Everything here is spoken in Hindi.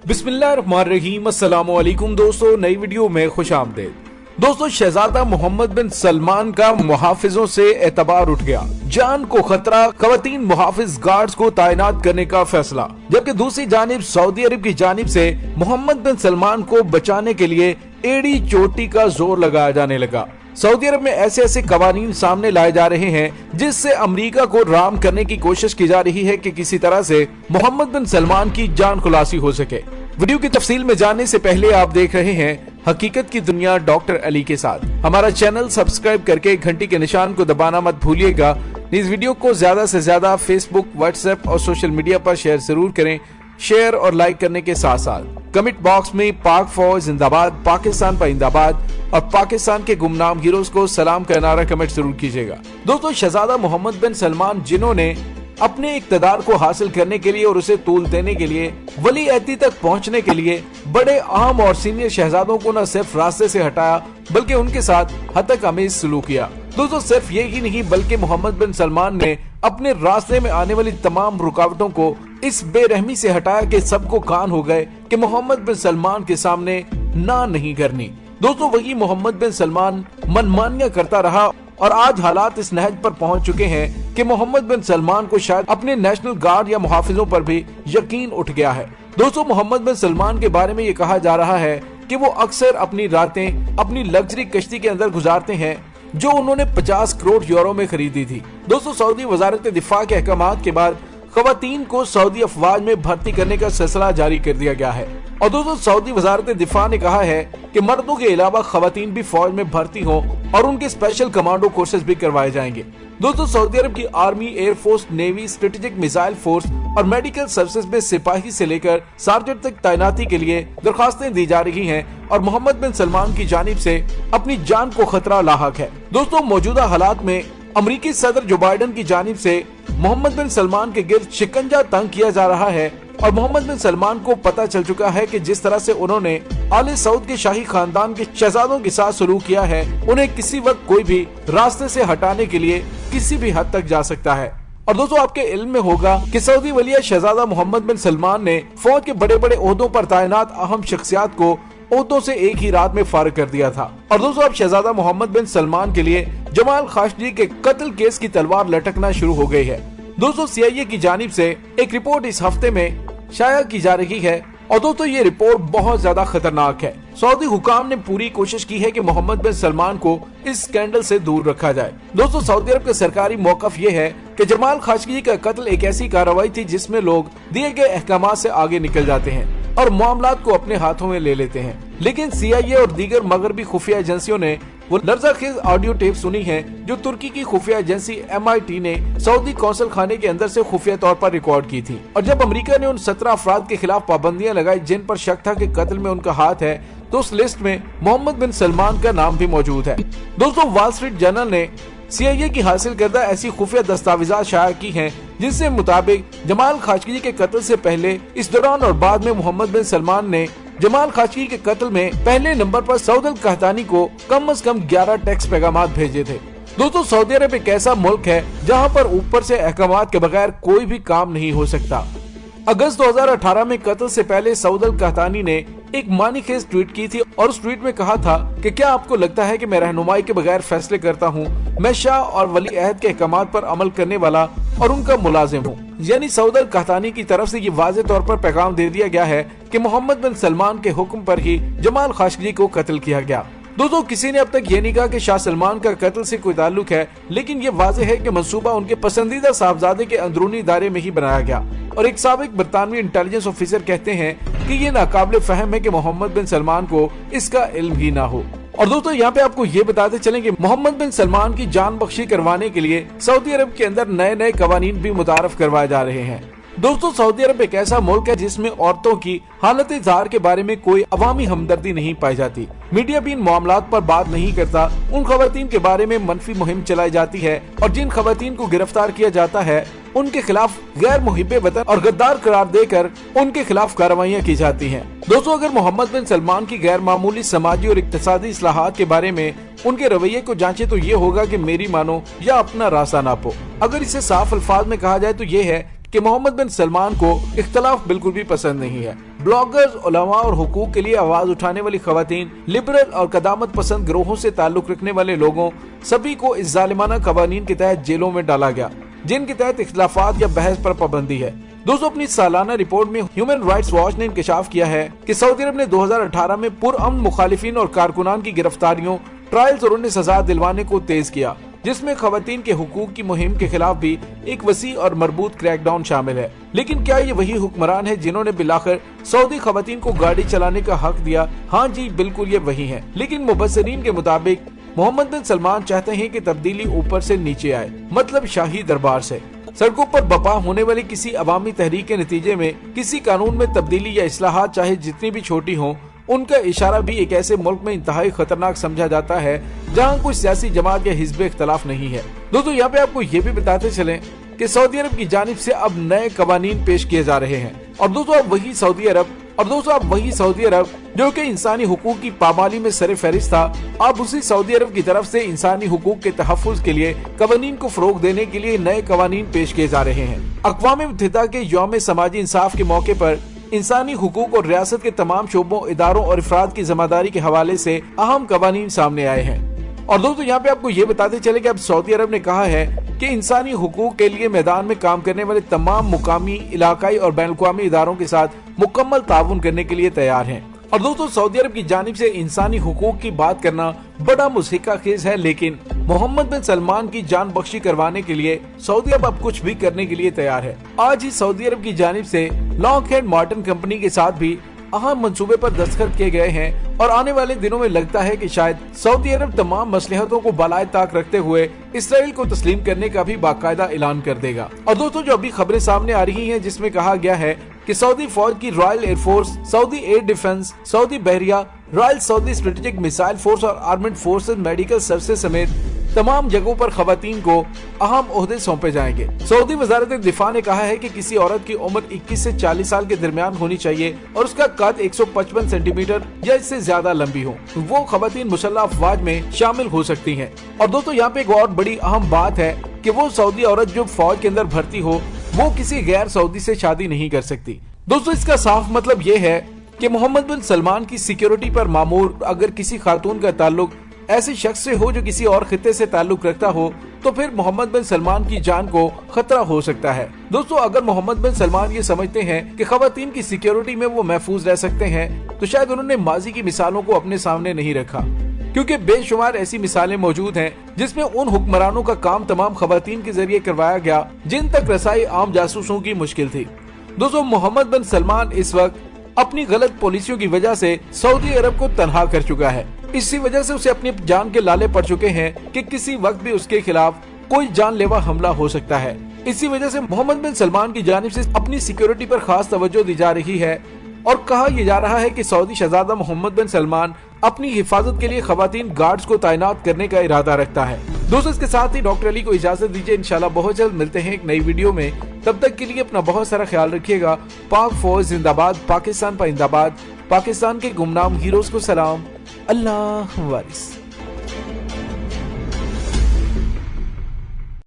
बिस्मिल्लाहिर्रहमानिर्रहीम। अस्सलामुअलैकुम दोस्तों, नई वीडियो में खुश आमदीद। दोस्तों, शहजादा मोहम्मद बिन सलमान का मुहाफिजों से एतबार उठ गया। जान को खतरा, खवातीन मुहाफिज गार्ड्स को तैनात करने का फैसला। जबकि दूसरी जानिब सऊदी अरब की जानिब से मोहम्मद बिन सलमान को बचाने के लिए एड़ी चोटी का जोर लगाया जाने लगा। सऊदी अरब में ऐसे ऐसे कवानीन सामने लाए जा रहे हैं जिससे अमेरिका को राम करने की कोशिश की जा रही है कि किसी तरह से मोहम्मद बिन सलमान की जान खुलासी हो सके। वीडियो की तफसील में जाने से पहले आप देख रहे हैं हकीकत की दुनिया डॉक्टर अली के साथ। हमारा चैनल सब्सक्राइब करके घंटी के निशान को दबाना मत भूलिएगा। इस वीडियो को ज्यादा से ज्यादा फेसबुक, व्हाट्सएप और सोशल मीडिया पर शेयर जरूर करें। शेयर और लाइक करने के साथ साथ कमेंट बॉक्स में पाक फौज जिंदाबाद, पाकिस्तान जिंदाबाद और पाकिस्तान के गुमनाम हीरोज को सलाम का नारा कमेंट जरूर कीजिएगा। दोस्तों, शहजादा मोहम्मद बिन सलमान जिन्होंने अपने इक्तदार को हासिल करने के लिए और उसे तूल देने के लिए वली अहदी तक पहुंचने के लिए बड़े अहम और सीनियर शहजादों को न सिर्फ रास्ते से हटाया बल्कि उनके साथ हतक अमीज सलूक किया। दोस्तों, सिर्फ यही नहीं बल्कि मोहम्मद बिन सलमान ने अपने रास्ते में आने वाली तमाम रुकावटों को इस बेरहमी से हटाया कि सबको कान हो गए कि मोहम्मद बिन सलमान के सामने ना नहीं करनी। दोस्तों, वही मोहम्मद बिन सलमान मनमानियां करता रहा और आज हालात इस नहज पर पहुंच चुके हैं कि मोहम्मद बिन सलमान को शायद अपने नेशनल गार्ड या मुहाफिजों पर भी यकीन उठ गया है। दोस्तों, मोहम्मद बिन सलमान के बारे में ये कहा जा रहा है कि वो अक्सर अपनी रातें अपनी लग्जरी कश्ती के अंदर गुजारते हैं जो उन्होंने 50 करोड़ यूरो में खरीदी थी। दोस्तों, सऊदी वजारत दिफा के अहकामात के बाद खवातीन को सऊदी अफवाज में भर्ती करने का सिलसिला जारी कर दिया गया है। और दोस्तों, सऊदी वजारत दिफा ने कहा है कि मर्दों के अलावा खवातीन भी फौज में भर्ती हों और उनके स्पेशल कमांडो कोर्सेज भी करवाए जाएंगे। दोस्तों, सऊदी अरब की army, air force, navy, strategic missile force और मेडिकल सर्विसेज में सिपाही से लेकर सार्जेंट तक तैनाती के लिए दरखास्तें दी जा रही हैं और मोहम्मद बिन सलमान की जानिब से अपनी जान को खतरा लाहक है। दोस्तों, मौजूदा हालात में अमेरिकी सदर जो बाइडेन की जानिब से मोहम्मद बिन सलमान के गिर्द शिकंजा तंग किया जा रहा है और मोहम्मद बिन सलमान को पता चल चुका है कि जिस तरह से उन्होंने आले सऊद के शाही खानदान के शहजादों के साथ सलूक किया है, उन्हें किसी वक्त कोई भी रास्ते से हटाने के लिए किसी भी हद तक जा सकता है। और दोस्तों, आपके इल्म में होगा कि सऊदी वलिया शहजादा मोहम्मद बिन सलमान ने फौज के बड़े बड़े ओहदों पर तैनात अहम शख्सियात को ओहदों से एक ही रात में फारिग कर दिया था। और दोस्तों, अब शहजादा मोहम्मद बिन सलमान के लिए जमाल खाशोगी के कत्ल केस की तलवार लटकना शुरू हो गई है। दोस्तों, CIA की जानिब से एक रिपोर्ट इस हफ्ते में शाया की जा रही है और दोस्तों, ये रिपोर्ट बहुत ज्यादा खतरनाक है। सऊदी हुकाम ने पूरी कोशिश की है कि मोहम्मद बिन सलमान को इस स्कैंडल से दूर रखा जाए। दोस्तों, सऊदी अरब का सरकारी मौकफ ये है कि जमाल खाशोगी का कत्ल एक ऐसी कार्रवाई थी जिसमें लोग दिए गए अहकामात से आगे निकल जाते हैं और मामलात को अपने हाथों में ले लेते हैं। लेकिन CIA और दीगर मगरबी खुफिया एजेंसियों ने वो लर्ज़ाखेज़ ऑडियो टेप सुनी है जो तुर्की की खुफिया एजेंसी MIT ने सऊदी कौंसल खाने के अंदर से खुफिया तौर पर रिकॉर्ड की थी। और जब अमेरिका ने उन 17 अफराद के खिलाफ पाबंदियां लगाई जिन पर शक था कि कत्ल में उनका हाथ है, तो उस लिस्ट में मोहम्मद बिन सलमान का नाम भी मौजूद है। दोस्तों, वॉल स्ट्रीट जर्नल ने CIA की हासिल करदा ऐसी खुफिया दस्तावेजात शाया की हैं जिनसे मुताबिक जमाल खाशोगी के कत्ल से पहले, इस दौरान और बाद में मोहम्मद बिन सलमान ने जमाल खाशोगी के कत्ल में पहले नंबर पर सऊद अल कहतानी को कम से कम 11 टैक्स पैगामात भेजे थे। दोस्तों, सऊदी अरब एक ऐसा मुल्क है जहां पर ऊपर से अहकामात के बगैर कोई भी काम नहीं हो सकता। अगस्त 2018 में कत्ल से पहले सऊद अल कहतानी ने एक मानीखेज ट्वीट की थी और उस ट्वीट में कहा था कि क्या आपको लगता है कि मैं रहनुमाई के बगैर फैसले करता हूँ? मैं शाह और वली अहद के अहकामात पर अमल करने वाला और उनका मुलाजिम हूँ। यानी सऊद अल कहतानी की तरफ से ये वाज़ेह तौर पर पैगाम दे दिया गया है कि मोहम्मद बिन सलमान के हुक्म पर ही जमाल खाशोगी को कत्ल किया गया। दोस्तों, किसी ने अब तक ये नहीं कहा कि शाह सलमान का कत्ल से कोई ताल्लुक है, लेकिन ये वाज़ेह है कि मंसूबा उनके पसंदीदा साहबजादे के अंदरूनी दायरे में ही बनाया गया। और एक साबिक बरतानवी इंटेलिजेंस ऑफिसर कहते हैं कि ये नाकाबिले फहम है कि मोहम्मद बिन सलमान को इसका इल्म ही ना हो। और दोस्तों, यहाँ पे आपको ये बताते चलें कि मोहम्मद बिन सलमान की जान बख्शी करवाने के लिए सऊदी अरब के अंदर नए नए कवानीन भी मुतारफ करवाए जा रहे हैं। दोस्तों, सऊदी अरब एक ऐसा मुल्क है जिसमें औरतों की हालत ज़ार के बारे में कोई अवामी हमदर्दी नहीं पाई जाती। मीडिया भी इन मामलात पर बात नहीं करता। उन खवातीन के बारे में मनफी मुहिम चलाई जाती है और जिन खवातीन को गिरफ्तार किया जाता है उनके खिलाफ गैर मुहिब्बे वतन और गद्दार करार देकर उनके खिलाफ कार्रवाइयाँ की जाती हैं। दोस्तों, अगर मोहम्मद बिन सलमान की गैर मामूली समाजी और इक्तिसादी इस्लाहात के बारे में उनके रवैये को जांचे तो ये होगा कि मेरी मानो या अपना रास्ता नापो। अगर इसे साफ अल्फाज में कहा जाए तो ये है कि मोहम्मद बिन सलमान को इख्तलाफ बिल्कुल भी पसंद नहीं है। ब्लॉगर्स, उलमा और हुकूक के लिए आवाज उठाने वाली खवातीन, लिबरल और कदामत पसंद गिरोहों से ताल्लुक रखने वाले लोगों सभी को इस जालिमाना कवानीन के तहत जेलों में डाला गया, जिनके तहत इख्तलाफात या बहस पर पाबंदी है। दोस्तों, अपनी सालाना रिपोर्ट में ह्यूमन राइट्स वॉच ने इंकशाफ किया है कि सऊदी अरब ने 2018 में पुरअमन मुखालिफिन और कारकुनान की गिरफ्तारियों, ट्रायल्स और उन्हें सजा दिलवाने को तेज किया, जिसमें खवातीन के हुकूक की मुहिम के खिलाफ भी एक वसी और मरबूत क्रैकडाउन शामिल है। लेकिन क्या ये वही हुक्मरान है जिन्होंने बिलाखिर सऊदी खवातीन को गाड़ी चलाने का हक दिया? हाँ जी, बिल्कुल ये वही है। लेकिन मुबस्सिरीन के मुताबिक मोहम्मद बिन सलमान चाहते हैं कि तब्दीली ऊपर से नीचे आए, मतलब शाही दरबार से। सड़कों पर बपा होने वाली किसी अवामी तहरीक के नतीजे में किसी कानून में तब्दीली या इस्लाहात चाहे जितनी भी छोटी हो, उनका इशारा भी एक ऐसे मुल्क में इंतहाई खतरनाक समझा जाता है जहां कोई सियासी जमात या हिज़्ब इख्तलाफ नहीं है। दोस्तों, यहाँ पे आपको ये भी बताते चलें कि सऊदी अरब की जानिब से अब नए कवानीन पेश किए जा रहे हैं। और दोस्तों, अब वही सऊदी अरब जो कि इंसानी हुकूक की पामाली में सर फहरिस्त था, अब उसी सऊदी अरब की तरफ से इंसानी हुकूक के तहफ़्फ़ुज़ के लिए कवानीन को फरोग देने के लिए नए कवानीन पेश किए जा रहे हैं। अक़वाम मुत्तहिदा के यौम समाजी इंसाफ के मौके पर इंसानी हुकूक और रियासत के तमाम शोबों, इदारों और अफराद की जिम्मेदारी के हवाले से अहम कवानीन सामने आए हैं। और दोस्तों, यहाँ पे आपको ये बताते चले कि अब सऊदी अरब ने कहा है कि इंसानी हुकूक के लिए मैदान में काम करने वाले तमाम मुकामी, इलाकाई और बैनुल-अक़वामी इदारों के साथ मुकम्मल ताउन करने के लिए तैयार हैं। और दोस्तों, सऊदी अरब की जानिब से इंसानी हुकूक की बात करना बड़ा मुज़हिक्काखेज़ है, लेकिन मोहम्मद बिन सलमान की जान बख्शी करवाने के लिए सऊदी अरब अब कुछ भी करने के लिए तैयार है। आज ही सऊदी अरब की जानिब से लॉकहीड मार्टिन कंपनी के साथ भी अहम मंसूबे पर दस्तखत किए गए हैं और आने वाले दिनों में लगता है कि शायद सऊदी अरब तमाम मसलहतों को बालाए ताक रखते हुए इसराइल को तस्लीम करने का भी बाकायदा ऐलान कर देगा। और दोस्तों, जो अभी खबरें सामने आ रही हैं जिसमें कहा गया है कि सऊदी फौज की royal air force, Saudi air defence, Saudi बहरिया, royal Saudi strategic missile force और आर्मेड फोर्सेस, मेडिकल सर्विसेज समेत तमाम जगहों पर खवातीन को अहम ओहदे सौंपे जाएंगे। सऊदी वजारत दिफा ने कहा है कि किसी औरत की उम्र 21 से 40 साल के दरमियान होनी चाहिए और उसका कद 155 सेंटीमीटर या इससे ज्यादा लंबी हो, वो खवातीन मुसल्लह अफवाज में शामिल हो सकती हैं। और दोस्तों, यहाँ पे एक और बड़ी अहम बात है कि वो सऊदी औरत जो फौज के अंदर भर्ती हो, वो किसी गैर सऊदी से शादी नहीं कर सकती। दोस्तों, इसका साफ मतलब ये है कि मोहम्मद बिन सलमान की सिक्योरिटी पर मामूर अगर किसी खातून का ताल्लुक ऐसे शख्स से हो जो किसी और खित्ते से ताल्लुक रखता हो, तो फिर मोहम्मद बिन सलमान की जान को खतरा हो सकता है। दोस्तों, अगर मोहम्मद बिन सलमान ये समझते हैं कि खवातीन की सिक्योरिटी में वो महफूज रह सकते हैं, तो शायद उन्होंने माजी की मिसालों को अपने सामने नहीं रखा, क्योंकि बेशुमार ऐसी मिसालें मौजूद हैं जिसमें उन हुक्मरानों का काम तमाम खवातीन के जरिए करवाया गया जिन तक रसाई आम जासूसों की मुश्किल थी। दोस्तों, मोहम्मद बिन सलमान इस वक्त अपनी गलत पॉलिसियों की वजह से सऊदी अरब को तनहा कर चुका है। इसी वजह से उसे अपनी जान के लाले पड़ चुके हैं कि किसी वक्त भी उसके खिलाफ कोई जानलेवा हमला हो सकता है। इसी वजह से मोहम्मद बिन सलमान की जानिब से अपनी सिक्योरिटी पर खास तवज्जो दी जा रही है और कहा यह जा रहा है कि सऊदी शहजादा मोहम्मद बिन सलमान अपनी हिफाजत के लिए खवातीन गार्ड्स को तैनात करने का इरादा रखता है। दोस्तों, इसके साथ ही डॉक्टर अली को इजाजत दीजिए। इंशाल्लाह बहुत जल्द मिलते हैं एक नई वीडियो में। तब तक के लिए अपना बहुत सारा ख्याल रखिएगा। पाक फौज जिंदाबाद, पाकिस्तान पाइंदाबाद, पाकिस्तान के गुमनाम हीरोज को सलाम। अल्लाह वारिस।